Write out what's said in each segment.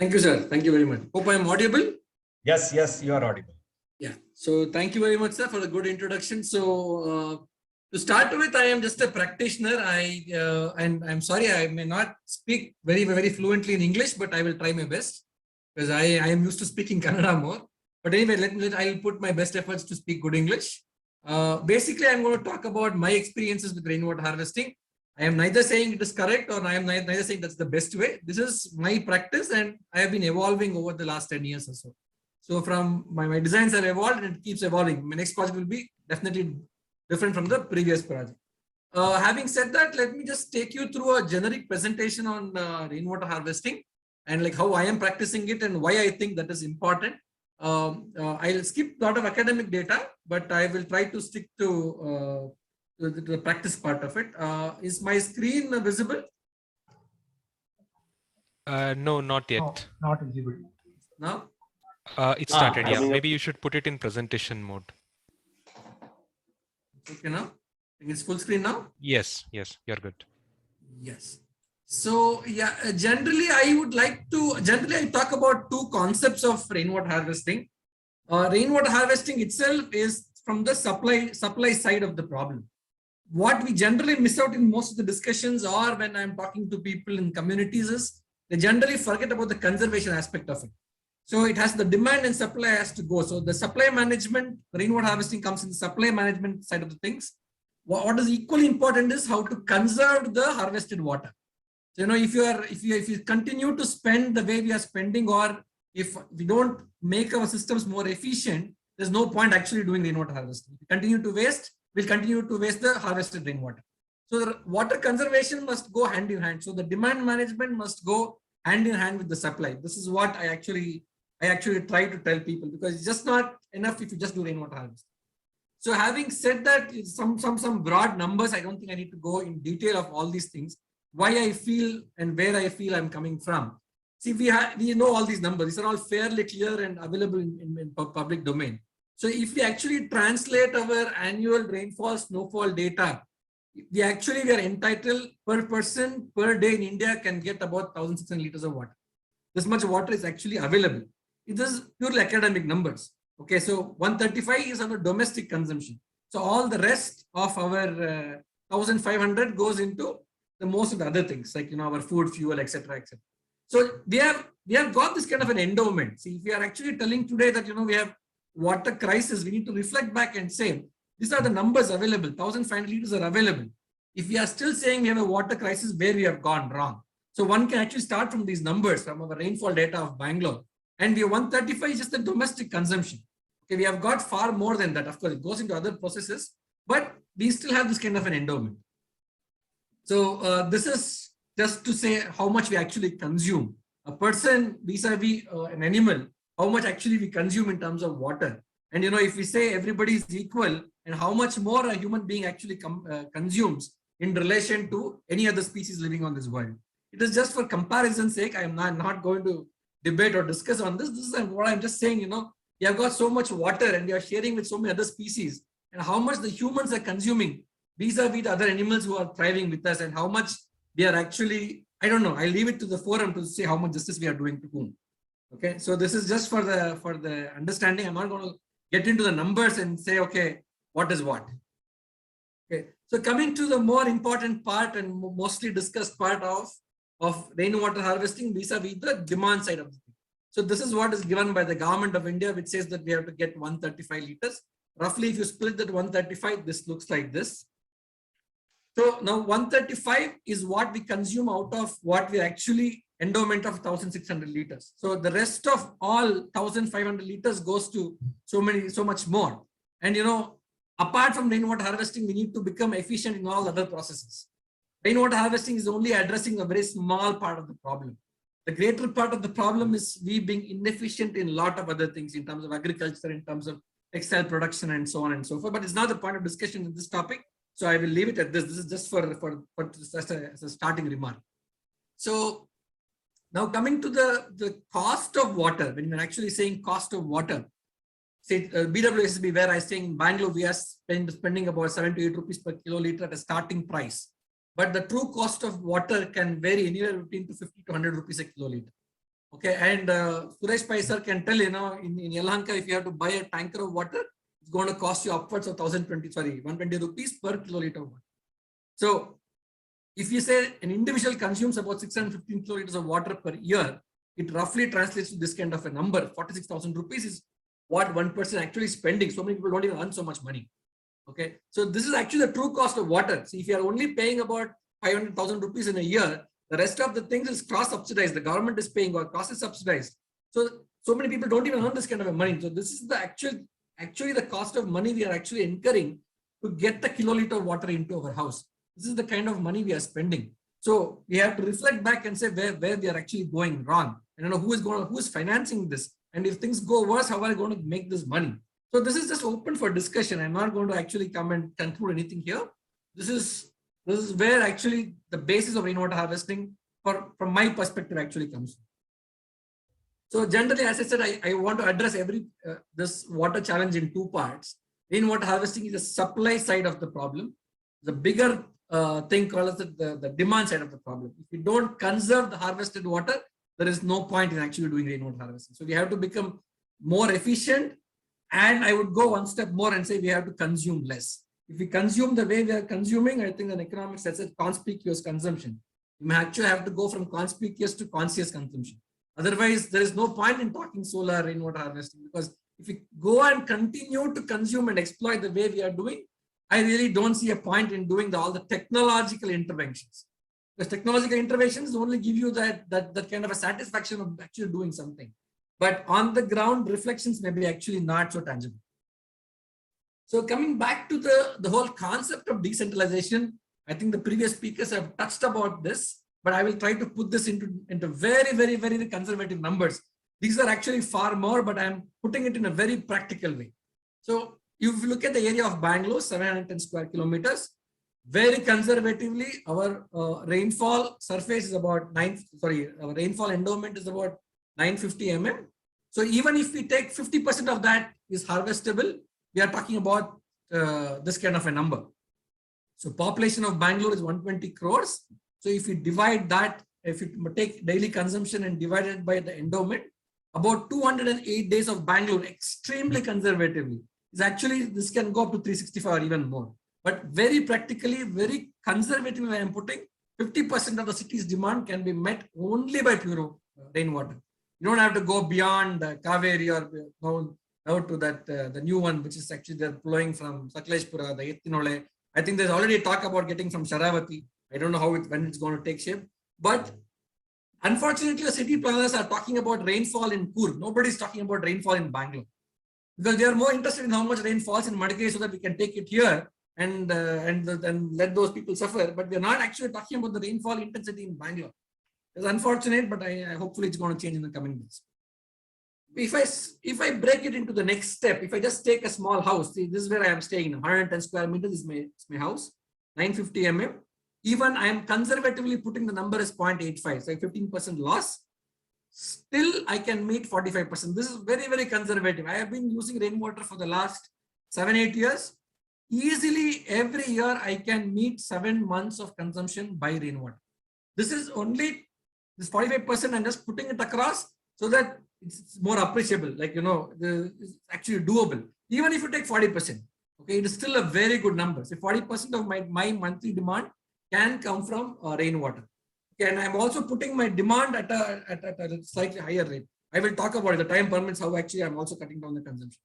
Thank you, sir. Thank you very much. Hope I am audible. Yes, yes, you are audible. Yeah. So thank you very much, sir, for the good introduction. So to start with, I am just a practitioner. And I'm sorry, I may not speak very fluently in English, but I will try my best because I am used to speaking Kannada more. But anyway, I'll put my best efforts to speak good English. Basically, I'm going to talk about my experiences with rainwater harvesting. I am neither saying it is correct or I am neither saying that's the best way. This is my practice and I have been evolving over the last 10 years or so. So from my designs have evolved and it keeps evolving. My next project will be definitely different from the previous project. Having said that, let me just take you through a generic presentation on rainwater harvesting and like how I am practicing it and why I think that is important. I'll skip a lot of academic data, but I will try to stick to the practice part of it. Is my screen visible? No, not yet. No, not visible. Now? It started, yeah. Maybe you should put it in presentation mode. Okay now? I think it's full screen now? Yes, you're good. Yes. So yeah, generally I talk about two concepts of rainwater harvesting. Rainwater harvesting itself is from the supply side of the problem. What we generally miss out in most of the discussions or when I'm talking to people in communities is they generally forget about the conservation aspect of it. So it has the demand and supply has to go. So the supply management, rainwater harvesting comes in the supply management side of the things. What is equally important is how to conserve the harvested water. So, if you continue to spend the way we are spending, or if we don't make our systems more efficient, there's no point actually doing rainwater harvesting. If we continue to waste, we'll continue to waste the harvested rainwater. So the water conservation must go hand in hand. So the demand management must go hand in hand with the supply. This is what I actually try to tell people, because it's just not enough if you just do rainwater harvesting. So having said that, some broad numbers, I don't think I need to go in detail of all these things, why I feel and where I feel I'm coming from. See, we know all these numbers. These are all fairly clear and available in public domain. So if we actually translate our annual rainfall, snowfall data, we are entitled per person per day in India can get about 1,600 liters of water. This much water is actually available. It is purely academic numbers. Okay, so 135 is our domestic consumption. So all the rest of our 1,500 goes into the most of the other things like our food, fuel, etc., etc. So we have got this kind of an endowment. See, if we are actually telling today that we have water crisis, we need to reflect back and say these are the numbers available. 1,500 liters are available. If we are still saying we have a water crisis, where we have gone wrong. So one can actually start from these numbers from our rainfall data of Bangalore, and we have 135 is just the domestic consumption. Okay, we have got far more than that. Of course, it goes into other processes, but we still have this kind of an endowment. So this is just to say how much we actually consume. A person vis-a-vis an animal, how much actually we consume in terms of water. And if we say everybody is equal, and how much more a human being actually consumes in relation to any other species living on this world. It is just for comparison's sake. I am not going to debate or discuss on this. This is what I'm just saying, you have got so much water and you are sharing with so many other species, and how much the humans are consuming vis-a-vis the other animals who are thriving with us, and how much we are actually, I don't know, I'll leave it to the forum to say how much justice we are doing to whom. Okay, so this is just for the understanding. I'm not going to get into the numbers and say, okay, what is what. Okay, so coming to the more important part and mostly discussed part of rainwater harvesting vis-a-vis the demand side of the thing. So this is what is given by the government of India, which says that we have to get 135 liters. Roughly, if you split that 135, this looks like this. So now 135 is what we consume out of what we actually endowment of 1,600 liters. So the rest of all 1,500 liters goes to so much more. And apart from rainwater harvesting, we need to become efficient in all other processes. Rainwater harvesting is only addressing a very small part of the problem. The greater part of the problem is we being inefficient in a lot of other things in terms of agriculture, in terms of textile production, and so on and so forth. But it's not the point of discussion in this topic. So I will leave it at this. This is just for just as a starting remark. So now coming to the cost of water, when you're actually saying cost of water, say BWSB, where I say in Bangalore, we are spending about 7 to 8 rupees per kiloliter at a starting price. But the true cost of water can vary anywhere between 50 to 100 rupees a kiloliter. Okay, and Suresh Pai sir can tell, in Yelahanka, if you have to buy a tanker of water, it's going to cost you upwards of 120 rupees per kiloliter of water. So if you say an individual consumes about 615 kiloliters of water per year, it roughly translates to this kind of a number. 46,000 rupees is what one person actually spending. So many people don't even earn so much money. Okay, so this is actually the true cost of water. See, if you are only paying about 500,000 rupees in a year, the rest of the things is cross-subsidized. The government is paying or cost is subsidized. So many people don't even earn this kind of a money. So this is the actually the cost of money we are actually incurring to get the kiloliter of water into our house. This is the kind of money we are spending. So we have to reflect back and say where we are actually going wrong. And who is financing this? And if things go worse, how are we going to make this money? So this is just open for discussion. I'm not going to actually come and conclude anything here. This is where actually the basis of rainwater harvesting from my perspective actually comes. So generally, as I said, I want to address this water challenge in two parts. Rainwater harvesting is the supply side of the problem. The bigger thing called the demand side of the problem. If you don't conserve the harvested water, there is no point in actually doing rainwater harvesting. So we have to become more efficient. And I would go one step more and say we have to consume less. If we consume the way we are consuming, I think in economics that's a conspicuous consumption. You may actually have to go from conspicuous to conscious consumption. Otherwise, there is no point in talking solar rainwater harvesting, because if we go and continue to consume and exploit the way we are doing, I really don't see a point in doing all the technological interventions. Because technological interventions only give you that kind of a satisfaction of actually doing something. But on the ground, reflections may be actually not so tangible. So coming back to the whole concept of decentralization, I think the previous speakers have touched about this, but I will try to put this into very, very, very conservative numbers. These are actually far more, but I'm putting it in a very practical way. So if you look at the area of Bangalore, 710 square kilometers, very conservatively, our rainfall surface is about our rainfall endowment is about 950 mm. So even if we take 50% of that is harvestable, we are talking about this kind of a number. So population of Bangalore is 120 crores. So if you divide that, if you take daily consumption and divide it by the endowment, about 208 days of Bangalore, extremely conservatively, is actually, this can go up to 365 or even more. But very practically, very conservatively, I am putting 50% of the city's demand can be met only by pure rainwater. You don't have to go beyond Kaveri or out to that the new one, which is actually they're flowing from Sakleshpura, the Ethinole. I think there's already talk about getting from Sharavati. I don't know when it's going to take shape. But unfortunately, the city planners are talking about rainfall in Coorg. Nobody's talking about rainfall in Bangalore, because they are more interested in how much rain falls in Madikeri so that we can take it here and let those people suffer. But we're not actually talking about the rainfall intensity in Bangalore. It's unfortunate, but hopefully it's going to change in the coming days. If I break it into the next step, if I just take a small house, see, this is where I am staying. 110 square meters is my house, 950 mm. Even I am conservatively putting the number as 0.85, so 15% loss. Still, I can meet 45%. This is very, very conservative. I have been using rainwater for the last 7-8 years. Easily, every year I can meet 7 months of consumption by rainwater. This is only this 45%. I'm just putting it across so that it's more appreciable. Like, it's actually doable. Even if you take 40%, okay, it is still a very good number. So 40% of my monthly demand can come from rainwater. Okay, and I'm also putting my demand at a slightly higher rate. I will talk about it. The time permits how actually I'm also cutting down the consumption.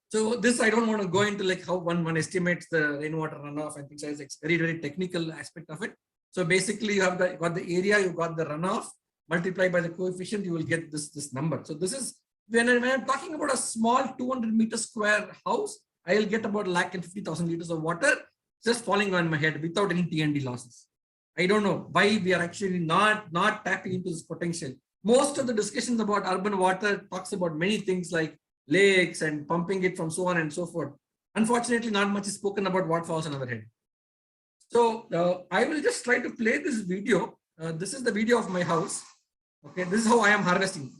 So this, I don't want to go into like how one estimates the rainwater runoff and things like that. It's very, very technical aspect of it. So basically you have got the area, you got the runoff, multiply by the coefficient, you will get this number. So this is when I'm talking about a small 200 meter square house, I will get about 150,000 liters of water just falling on my head without any T&D losses. I don't know why we are actually not tapping into this potential. Most of the discussions about urban water talks about many things like lakes and pumping it from so on and so forth. Unfortunately, not much is spoken about what falls on our head. So I will just try to play this video. This is the video of my house. Okay, this is how I am harvesting.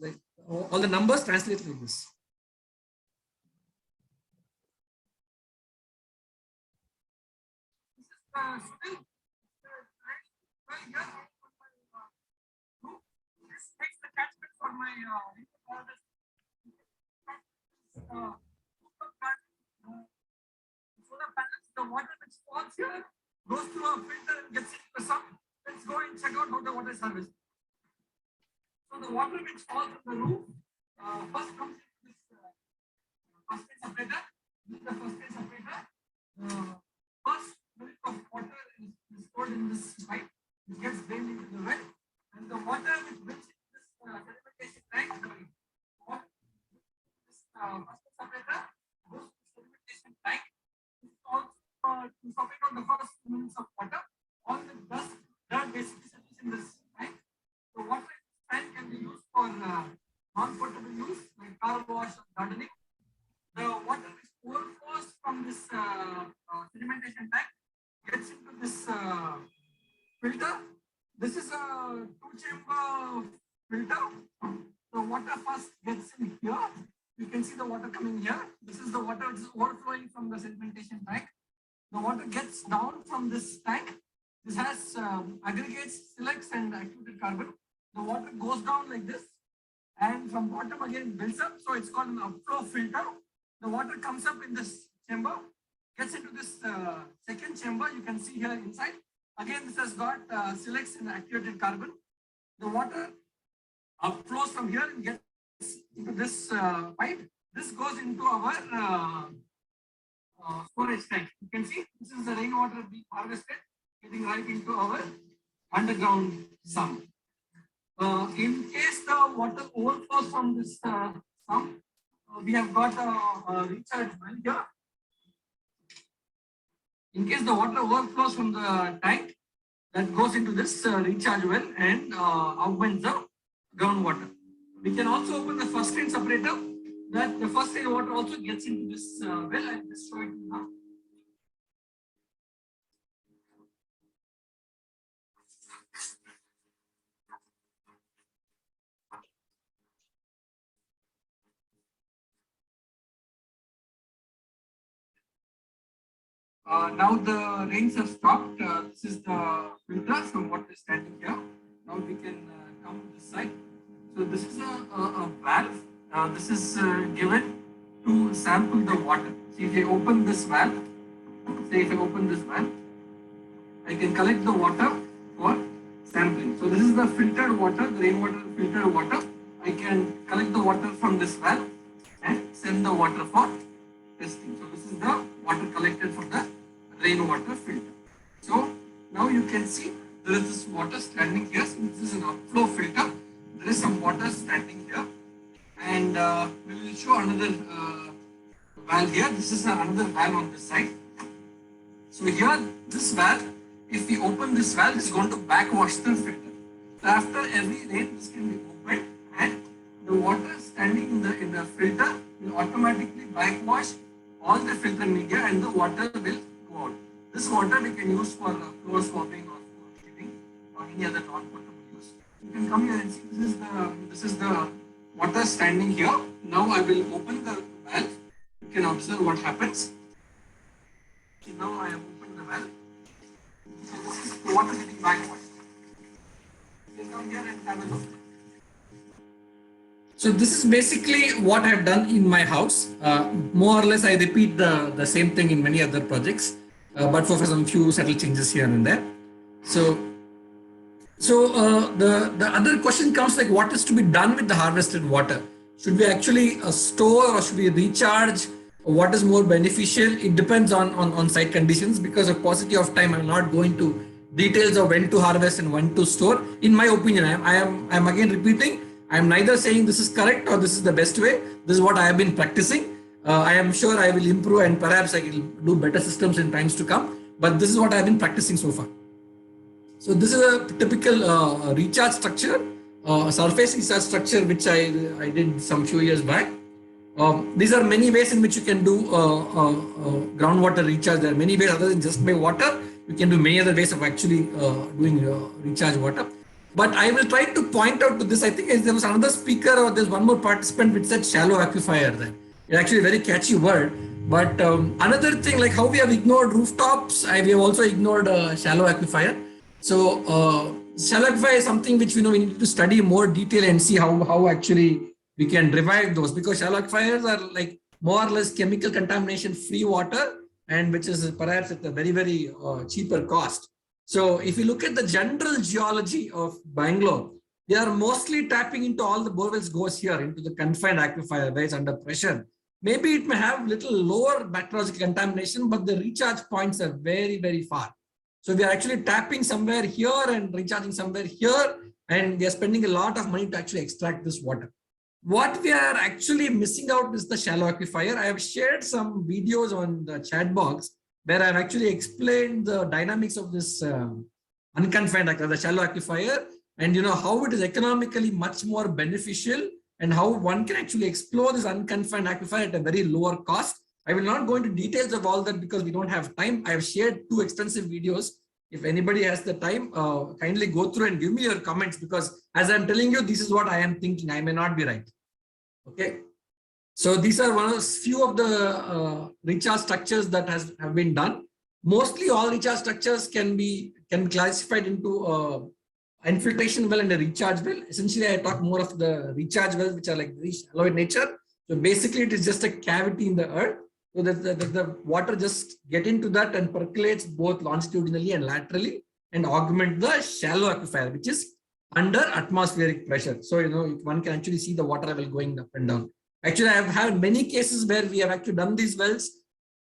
All the numbers translate like this. This takes the my solar panels, the water which falls here goes through a filter and gets into the sump. Let's go and check out how the water is harvested. So the water which falls from the roof first comes into this first stage separator. This is the first stage separator. First minute of water is stored in this pipe. It gets drained into the well, and the water which brings into this sedimentation tank, this first separator goes to the sedimentation tank. This is also to separate out the first minutes of water. All the dust that basically settles in this tank. The water in this tank can be used for non-potable use like car wash or gardening. The water which overflows from this sedimentation tank gets into this filter. This is a two-chamber filter. The water first gets in here. You can see the water coming here. This is the water which is overflowing from the sedimentation tank. The water gets down from this tank. This has aggregates, silex and activated carbon. The water goes down like this, and from bottom again builds up. So it's called an upflow filter. The water comes up in this chamber, gets into this second chamber. You can see here inside. Again, this has got silex and activated carbon. The water upflows from here and gets into this pipe. This goes into our storage tank. You can see this is the rainwater being harvested, getting right into our underground sump. In case the water overflows from this sump, we have got a recharge well here. In case the water overflows from the tank, that goes into this recharge well and augments the groundwater. We can also open the first stage separator. That the first stage water also gets into this well. I'll just show it now. Now the rains have stopped. This is the filter, so water is standing here. Now we can come to this side. So this is a valve. This is given to sample the water. See, if I open this valve, I can collect the water for sampling. So this is the filtered water, the rainwater filtered water. I can collect the water from this valve and send the water for testing. So this is the water collected from the rainwater filter. So now you can see there is this water standing here. So this is an upflow filter. There is some water standing here, and we will show another valve here. This is another valve on this side. So here, this valve, if we open this valve, it's going to backwash the filter. So after every rain, this can be opened, and the water standing in the filter will automatically backwash all the filter media, and the water will go out. This water we can use for floor swabbing or for cleaning or any other non-potable use. You can come here and see this is the water standing here. Now I will open the valve. You can observe what happens. See, now I have opened the valve. So this is the water getting backwashed. You can come here and have a look. So this is basically what I have done in my house. More or less I repeat the same thing in many other projects, but for some few subtle changes here and there. So the other question comes like, what is to be done with the harvested water? Should we actually store or should we recharge? What is more beneficial? It depends on site conditions. Because of paucity of time, I'm not going to details of when to harvest and when to store. In my opinion, I am again repeating. I am neither saying this is correct or this is the best way. This is what I have been practicing. I am sure I will improve and perhaps I will do better systems in times to come. But this is what I have been practicing so far. So this is a typical recharge structure, surface recharge structure, which I did some few years back. These are many ways in which you can do groundwater recharge. There are many ways other than just by water. You can do many other ways of actually doing recharge water. But I will try to point out to this. I think there was another speaker or there's one more participant which said shallow aquifer there. It's actually a very catchy word. But another thing, like how we have ignored rooftops, we have also ignored shallow aquifer. So Shallow aquifer is something which we need to study more detail and see how actually we can revive those, because shallow aquifers are like more or less chemical contamination free water, and which is perhaps at a very cheaper cost. So if you look at the general geology of Bangalore, they are mostly tapping into all the borewells goes here into the confined aquifer where it's under pressure. Maybe it may have little lower bacteriological contamination, but the recharge points are very far. So we are actually tapping somewhere here and recharging somewhere here, and we are spending a lot of money to actually extract this water. What we are actually missing out is the shallow aquifer. I have shared some videos on the chat box where I've actually explained the dynamics of this unconfined aquifer, the shallow aquifer, and how it is economically much more beneficial, and how one can actually explore this unconfined aquifer at a very lower cost. I will not go into details of all that because we don't have time. I have shared 2 extensive videos. If anybody has the time, kindly go through and give me your comments, because as I'm telling you, this is what I am thinking. I may not be right. Okay. So these are one of few of the recharge structures that have been done. Mostly all recharge structures can be classified into infiltration well and a recharge well. Essentially, I talk more of the recharge wells, which are like very shallow in nature. So basically, it is just a cavity in the earth, so that the water just get into that and percolates both longitudinally and laterally and augment the shallow aquifer, which is under atmospheric pressure. So one can actually see the water level going up and down. Actually, I have had many cases where we have actually done these wells,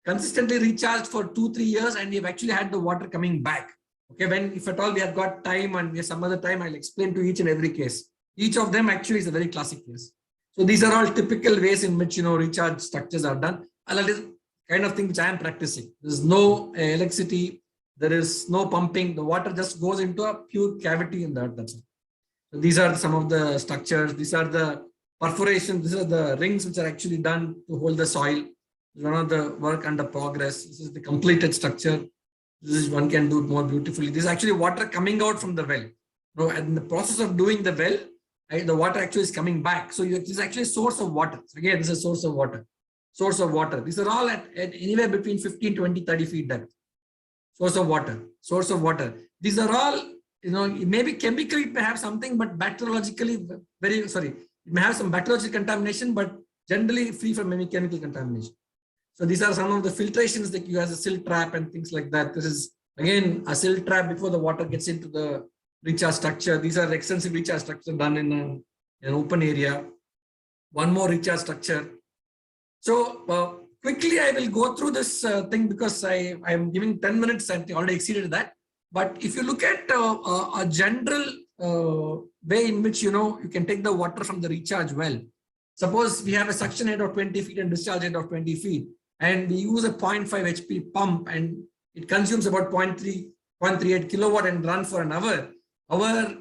consistently recharged for 2-3 years, and we have actually had the water coming back. Okay, when if at all we have got time and we have some other time, I'll explain to each and every case. Each of them actually is a very classic case. So these are all typical ways in which recharge structures are done. And that is kind of thing which I am practicing. There is no electricity, there is no pumping. The water just goes into a pure cavity in the earth. That's it. So these are some of the structures. These are the perforations. These are the rings which are actually done to hold the soil. One of the work under progress. This is the completed structure. This is one can do it more beautifully. This is actually water coming out from the well. And in the process of doing the well, the water actually is coming back. So this is actually a source of water. So again, this is a source of water. Source of water. These are all at anywhere between 15, 20, 30 feet depth. Source of water. Source of water. These are all, maybe chemically it may have something, but bacteriologically it may have some bacteriological contamination, but generally free from any chemical contamination. So these are some of the filtrations that you have, a silt trap and things like that. This is again a silt trap before the water gets into the recharge structure. These are extensive recharge structures done in an open area. One more recharge structure. So quickly I will go through this thing because I am giving 10 minutes and already exceeded that. But if you look at a general way in which you can take the water from the recharge well. Suppose we have a suction head of 20 feet and discharge head of 20 feet. And we use a 0.5 HP pump and it consumes about 0.38 kilowatt and run for an hour. Our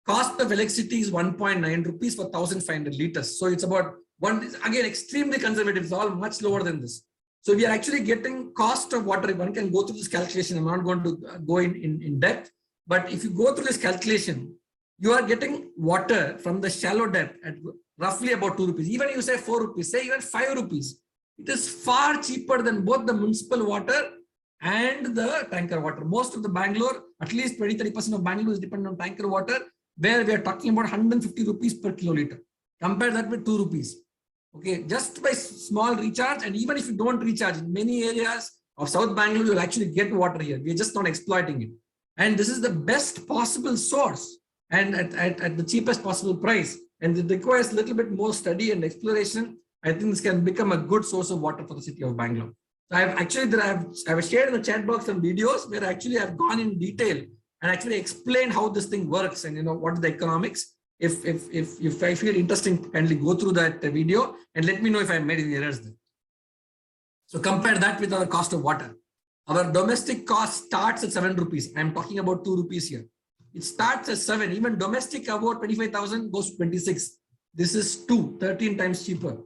cost of electricity is 1.9 rupees for 1,500 liters. So it's about again, extremely conservative. It's all much lower than this. So we are actually getting cost of water. One can go through this calculation. I'm not going to go in depth, but if you go through this calculation, you are getting water from the shallow depth at roughly about 2 rupees. Even you say 4 rupees, say even 5 rupees. It is far cheaper than both the municipal water and the tanker water. Most of the Bangalore, at least 20-30% of Bangalore is dependent on tanker water, where we are talking about 150 rupees per kiloliter. Compare that with 2 rupees. Okay, just by small recharge, and even if you don't recharge, in many areas of South Bangalore, you'll actually get water here. We're just not exploiting it. And this is the best possible source and at the cheapest possible price. And it requires a little bit more study and exploration. I think this can become a good source of water for the city of Bangalore. So I've shared in the chat box some videos where actually I've gone in detail and actually explained how this thing works and what are the economics. If I feel interesting, kindly go through that video and let me know if I made any errors there. So compare that with our cost of water. Our domestic cost starts at 7 rupees. I'm talking about 2 rupees here. It starts at 7. Even domestic about 25,000 goes to 26. This is 13 times cheaper.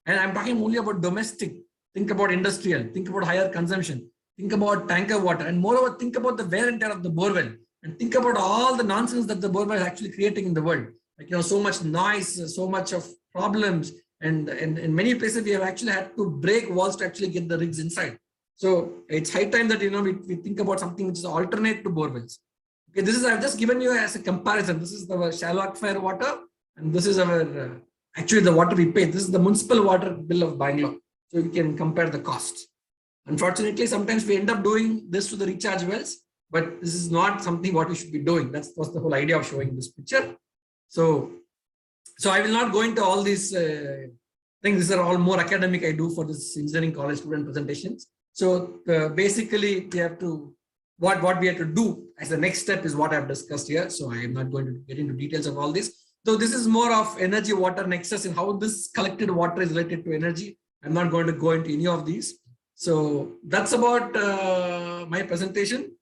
And I'm talking only about domestic. Think about industrial. Think about higher consumption. Think about tanker water. And moreover, think about the wear and tear of the borewell. And think about all the nonsense that the borewell is actually creating in the world. Like, so much noise, so much of problems. And in many places, we have actually had to break walls to actually get the rigs inside. So it's high time that, we think about something which is alternate to borewells. Okay, this is, I've just given you as a comparison. This is the shallow aquifer water, and this is our actually the water we pay. This is the municipal water bill of Bangalore. So you can compare the costs. Unfortunately, sometimes we end up doing this to the recharge wells, but this is not something what we should be doing. That's the whole idea of showing this picture. So I will not go into all these things. These are all more academic I do for this engineering college student presentations. So basically, we have to, what we have to do as the next step is what I've discussed here. So I am not going to get into details of all this. So this is more of energy water nexus and how this collected water is related to energy. I'm not going to go into any of these. So that's about my presentation.